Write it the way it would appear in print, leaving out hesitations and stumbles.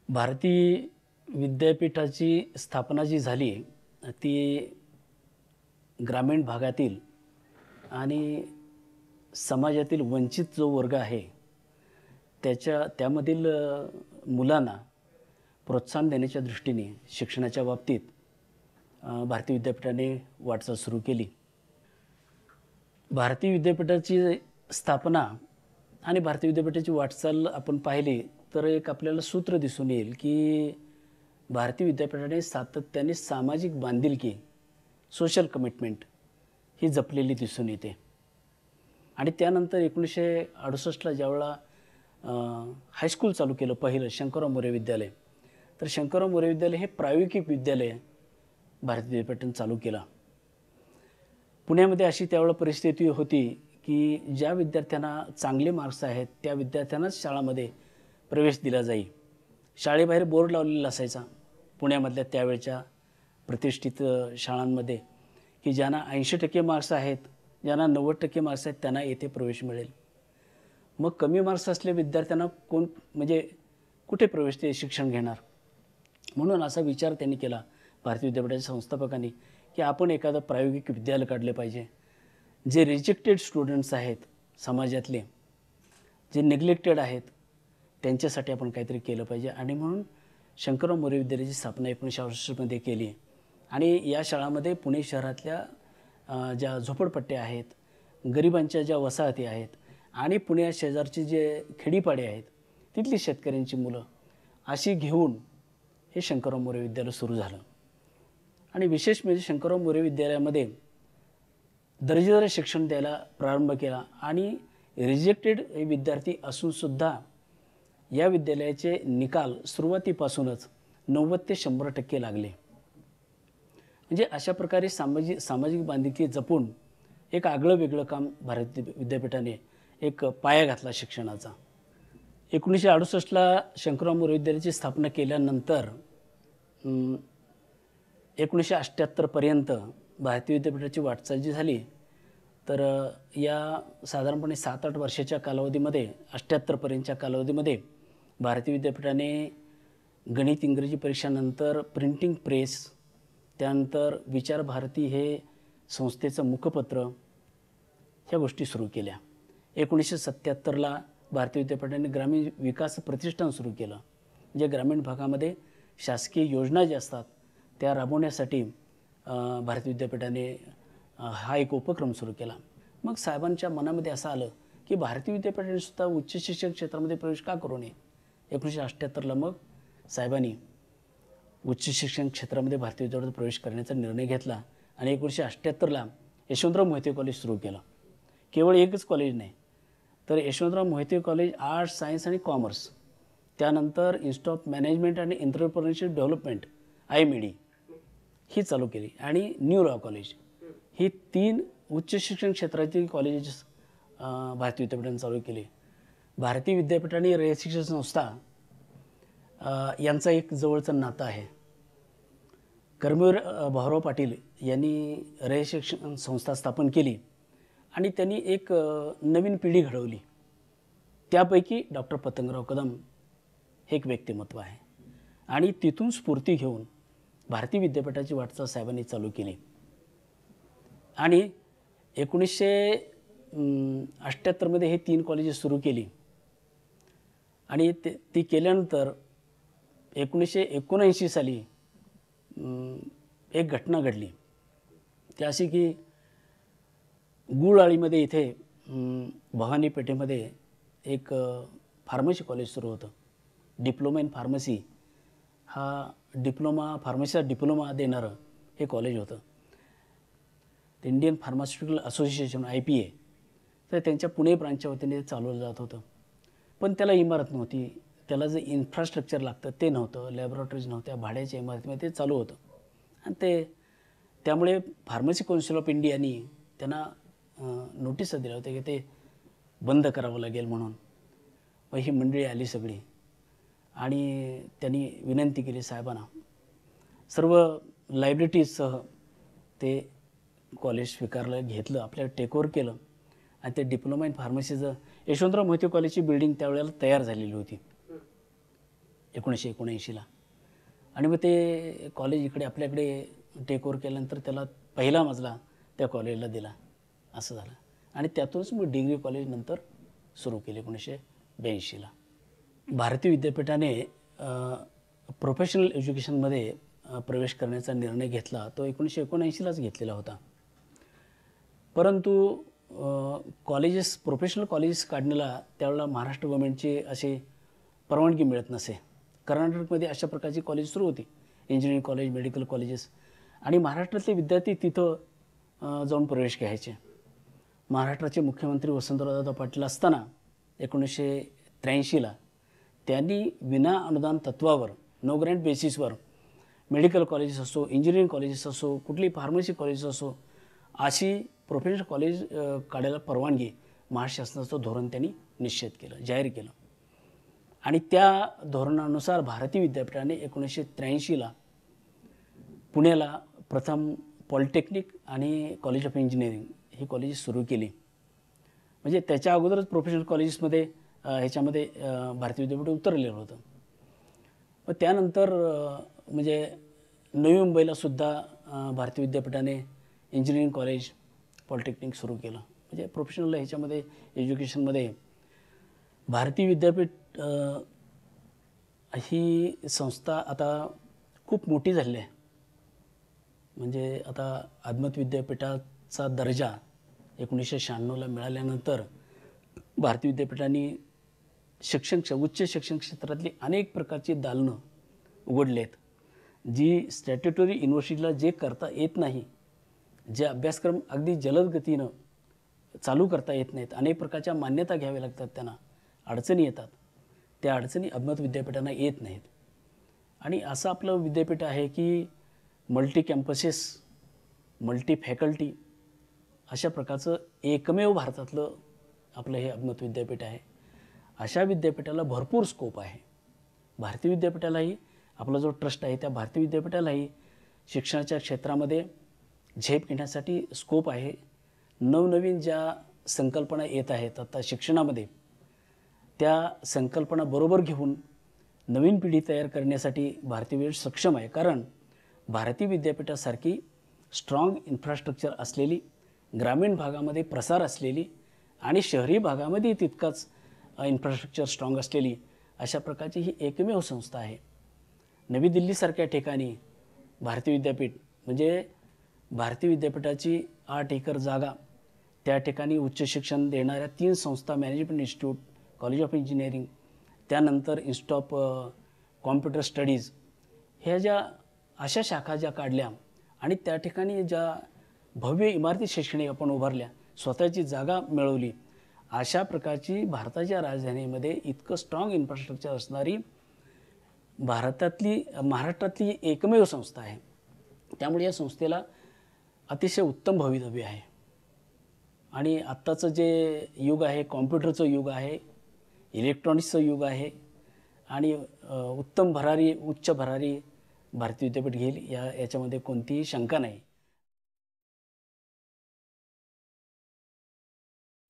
भारतीय विद्यापीठाची स्थापना जी झाली ती ग्रामीण भागातील आणि समाजातील वंचित जो वर्ग आहे त्यामधील मुलांना प्रोत्साहन देण्याच्या दृष्टीने शिक्षणाच्या बाबतीत भारतीय विद्यापीठाने वाटचाल सुरू केली। भारतीय विद्यापीठाची स्थापना आणि भारतीय विद्यापीठाची वाटचाल आपण पाहिली तर एक आपल्याला सूत्र दिसून येईल की भारतीय विद्यापीठाने सातत्याने सामाजिक बांधिलकी सोशल कमिटमेंट ही जपलेली दिसून येते। आणि त्यानंतर 1968ला ज्यावेळेला हायस्कूल चालू केलं पहिलं शंकरराव मोरे विद्यालय, तर शंकरराव मोरे विद्यालय हे प्रायोगिक विद्यालय भारतीय विद्यापीठाने चालू केलं। पुण्यामध्ये अशी त्यावेळेला परिस्थिती होती की ज्या विद्यार्थ्यांना चांगले मार्क्स आहेत त्या विद्यार्थ्यांनाच शाळांमध्ये प्रवेश दिला जाई। शाळेबाहेर बोर्ड लावलेला असायचा पुण्यामधल्या त्यावेळच्या प्रतिष्ठित शाळांमध्ये की ज्यांना 80% मार्क्स आहेत, ज्यांना 90% मार्क्स आहेत त्यांना येथे प्रवेश मिळेल। मग कमी मार्क्स असलेल्या विद्यार्थ्यांना कोण म्हणजे कुठे प्रवेश ते शिक्षण घेणार, म्हणून असा विचार त्यांनी केला भारतीय विद्यापीठाच्या संस्थापकांनी की आपण एखादं प्रायोगिक विद्यालय काढले पाहिजे। जे रिजेक्टेड स्टुडंट्स आहेत समाजातले, जे नेग्लेक्टेड आहेत, त्यांच्यासाठी आपण काहीतरी केलं पाहिजे। आणि म्हणून शंकरराव मोरे विद्यालयाची स्थापना 1968मध्ये केली। आणि या शाळांमध्ये पुणे शहरातल्या ज्या झोपडपट्ट्या आहेत, गरिबांच्या ज्या वसाहती आहेत आणि पुण्या शेजारची जे खेडीपाडे आहेत तिथली शेतकऱ्यांची मुलं अशी घेऊन हे शंकरराव मोरे विद्यालय सुरू झालं। आणि विशेष म्हणजे शंकरराव मोरे विद्यालयामध्ये दर्जेदार शिक्षण द्यायला प्रारंभ केला। आणि रिजेक्टेड विद्यार्थी असूनसुद्धा या विद्यालयाचे निकाल सुरुवातीपासूनच 90 ते 100% लागले। म्हणजे अशा प्रकारे सामाजिक बांधिलकी जपून एक आगळं वेगळं काम भारतीय विद्यापीठाने एक पाया घातला शिक्षणाचा। 1968ला शंकरराव मोरे विद्यालयाची स्थापना केल्यानंतर 1978 पर्यंत भारतीय विद्यापीठाची वाटचाल जी झाली तर या साधारणपणे 7-8 वर्षाच्या कालावधीमध्ये 78 पर्यंतच्या कालावधीमध्ये भारतीय विद्यापीठाने गणित इंग्रजी परीक्षानंतर प्रिंटिंग प्रेस, त्यानंतर विचार भारती हे संस्थेचं मुखपत्र ह्या गोष्टी सुरू केल्या। 1977ला भारतीय विद्यापीठाने ग्रामीण विकास प्रतिष्ठान सुरू केलं, जे ग्रामीण भागामध्ये शासकीय योजना ज्या असतात त्या राबवण्यासाठी भारतीय विद्यापीठाने हा एक उपक्रम सुरू केला। मग साहेबांच्या मनामध्ये असं आलं की भारतीय विद्यापीठाने सुद्धा उच्च शिक्षण क्षेत्रामध्ये प्रवेश का करू नये। 1978ला मग साहेबांनी उच्च शिक्षण क्षेत्रामध्ये भारतीय विद्यापीठात प्रवेश करण्याचा निर्णय घेतला। आणि 1978ला यशवंतराव मोहिते कॉलेज सुरू केलं। केवळ एकच कॉलेज नाही तर Yashwantrao Mohite college arts, science आणि कॉमर्स, त्यानंतर इन्स्टिट्यूट ऑफ मॅनेजमेंट आणि एंटरप्रेन्योरशिप डेव्हलपमेंट IMED ही चालू केली। आणि न्यू लॉ कॉलेज ही 3 उच्च शिक्षण क्षेत्रातील कॉलेजेस भारतीय विद्यापीठाने चालू केली। भारतीय विद्यापीठ आणि रयत शिक्षण संस्था यांचा एक जवळचं नातं आहे। कर्मवीर भाऊराव पाटील यांनी रयत शिक्षण संस्था स्थापन केली आणि त्यांनी एक नवीन पिढी घडवली। त्यापैकी डॉक्टर पतंगराव कदम हे एक व्यक्तिमत्व आहे। आणि तिथून स्फूर्ती घेऊन भारतीय विद्यापीठाची वाटचाल साहेबांनी चालू केली। आणि 1978मध्ये हे 3 कॉलेजेस सुरू केली। आणि ती केल्यानंतर 1979 साली एक घटना घडली ती अशी की गुळआळीमध्ये इथे भवानी पेठेमध्ये एक फार्मसी कॉलेज सुरू होतं। डिप्लोमा इन फार्मसी हा फार्मसीचा डिप्लोमा देणारं हे कॉलेज होतं। इंडियन फार्मास्युटिकल असोसिएशन IPA तर त्यांच्या पुणे ब्रांचच्या वतीने चालवलं जात होतं। पण त्याला इमारत नव्हती, त्याला जे इन्फ्रास्ट्रक्चर लागतं ते नव्हतं, लॅबोरेटरीज नव्हत्या, भाड्याच्या इमारतीमध्ये ते चालू होतं। आणि त्यामुळे फार्मसी काउन्सिल ऑफ इंडियानी त्यांना नोटीस दिल्या होत्या की ते बंद करावं लागेल म्हणून। मग ही मंडळी आली सगळी आणि त्यांनी विनंती केली साहेबांना, सर्व लायबिलिटीजसह ते कॉलेज स्वीकारलं, घेतलं, आपल्या टेकओव्हर केलं। आणि ते डिप्लोमा इन फार्मसीचं यशवंतराव मोहिते कॉलेजची बिल्डिंग त्यावेळेला तयार झालेली होती। 1979ला. आणि मग ते कॉलेज इकडे आपल्याकडे टेक ओव्हर केल्यानंतर त्याला पहिला मजला त्या कॉलेजला दिला, असं झालं. आणि त्यातूनच मग डिग्री कॉलेज नंतर सुरू केले 1982ला. भारती विद्यापीठाने प्रोफेशनल एज्युकेशनमध्ये प्रवेश करण्याचा निर्णय घेतला तो 1979लाच घेतलेला होता. परंतु कॉलेजेस, प्रोफेशनल कॉलेजेस काढण्याला त्यावेळेला महाराष्ट्र गव्हर्नमेंटची अशी परवानगी मिळत नसे. कर्नाटकमध्ये अशा प्रकारची कॉलेज सुरू होती, इंजिनिअरिंग कॉलेज, मेडिकल कॉलेजेस, आणि महाराष्ट्रातले विद्यार्थी तिथं जाऊन प्रवेश घ्यायचे. महाराष्ट्राचे मुख्यमंत्री वसंतरावदादा पाटील असताना 1983ला त्यांनी विना अनुदान तत्वावर, नो ग्रँट बेसिसवर मेडिकल कॉलेजेस असो, इंजिनिअरिंग कॉलेजेस असो, कुठली फार्मसी कॉलेजेस असो, अशी प्रोफेशनल कॉलेज काढायला परवानगी महाराष्ट्र शासनाचं धोरण त्यांनी निश्चित केलं, जाहीर केलं. आणि त्या धोरणानुसार भारती विद्यापीठाने 1983ला पुण्याला प्रथम पॉलिटेक्निक आणि college of engineering he colleges सुरू केली. म्हणजे त्याच्या अगोदरच प्रोफेशनल कॉलेजेसमध्ये ह्याच्यामध्ये भारती विद्यापीठ उतरलेलं होतं. मग त्यानंतर म्हणजे नवी मुंबईलासुद्धा भारती विद्यापीठाने इंजिनिअरिंग कॉलेज, पॉलिटेक्निक सुरू केलं. म्हणजे प्रोफेशनल ह्याच्यामध्ये एज्युकेशनमध्ये भारती विद्यापीठ ही संस्था आता खूप मोठी झालेली आहे. म्हणजे आता आदमात विद्यापीठाचा दर्जा 1996ला मिळाल्यानंतर भारती विद्यापीठाने उच्च शिक्षण क्षेत्रातली अनेक प्रकारची दालनं उघडली आहेत. जी स्टॅट्युटरी युनिव्हर्सिटीला जे करता येत नाही, जे अभ्यासक्रम अगदी जलद गतीनं चालू करता येत नाहीत, अनेक प्रकारच्या मान्यता घ्याव्या लागतात, त्यांना अडचणी येतात, त्या अडचणी आदमात विद्यापीठांना येत नाहीत. आणि असं आपलं विद्यापीठ आहे की मल्टी कॅम्पसेस, मल्टी फॅकल्टी अशा प्रकारचं एकमेव भारतातलं आपलं हे आदमात विद्यापीठ आहे. अशा विद्यापीठाला भरपूर स्कोप आहे. भारती विद्यापीठालाही, आपला जो ट्रस्ट आहे त्या भारती विद्यापीठालाही शिक्षणाच्या क्षेत्रामध्ये झेप घेण्यासाठी स्कोप आहे. नवनवीन ज्या संकल्पना येत आहेत आता शिक्षणामध्ये, त्या संकल्पना बरोबर घेऊन नवीन पिढी तयार करण्यासाठी भारती विद्यापीठ सक्षम आहे. कारण भारती विद्यापीठासारखी स्ट्रॉंग इन्फ्रास्ट्रक्चर असलेली, ग्रामीण भागामध्ये प्रसार असलेली आणि शहरी भागामध्ये तितकाच इन्फ्रास्ट्रक्चर स्ट्रॉंग असलेली अशा प्रकारची ही एकमेव संस्था आहे. नवी दिल्लीसारख्या ठिकाणी भारती विद्यापीठ, म्हणजे भारती विद्यापीठाची 8 एकर जागा, त्या ठिकाणी उच्च शिक्षण देणाऱ्या 3 संस्था, management institute, college of engineering, त्यानंतर इन्स्टिट्यूट ऑफ कॉम्प्युटर स्टडीज, ह्या ज्या अशा शाखा ज्या काढल्या आणि त्या ठिकाणी ज्या भव्य इमारती शैक्षणिक आपण उभारल्या, स्वतःची जागा मिळवली, अशा प्रकारची भारताच्या राजधानीमध्ये इतकं स्ट्रॉंग इन्फ्रास्ट्रक्चर असणारी महाराष्ट्रातली एकमेव संस्था आहे. त्यामुळे या संस्थेला अतिशय उत्तम भवितव्य आहे. आणि आत्ताचं जे युग आहे, कॉम्प्युटरचं युग आहे, इलेक्ट्रॉनिक्सचं युग आहे आणि उत्तम भरारी, उच्च भरारी भारती विद्यापीठ घेईल याच्यामध्ये कोणतीही शंका नाही.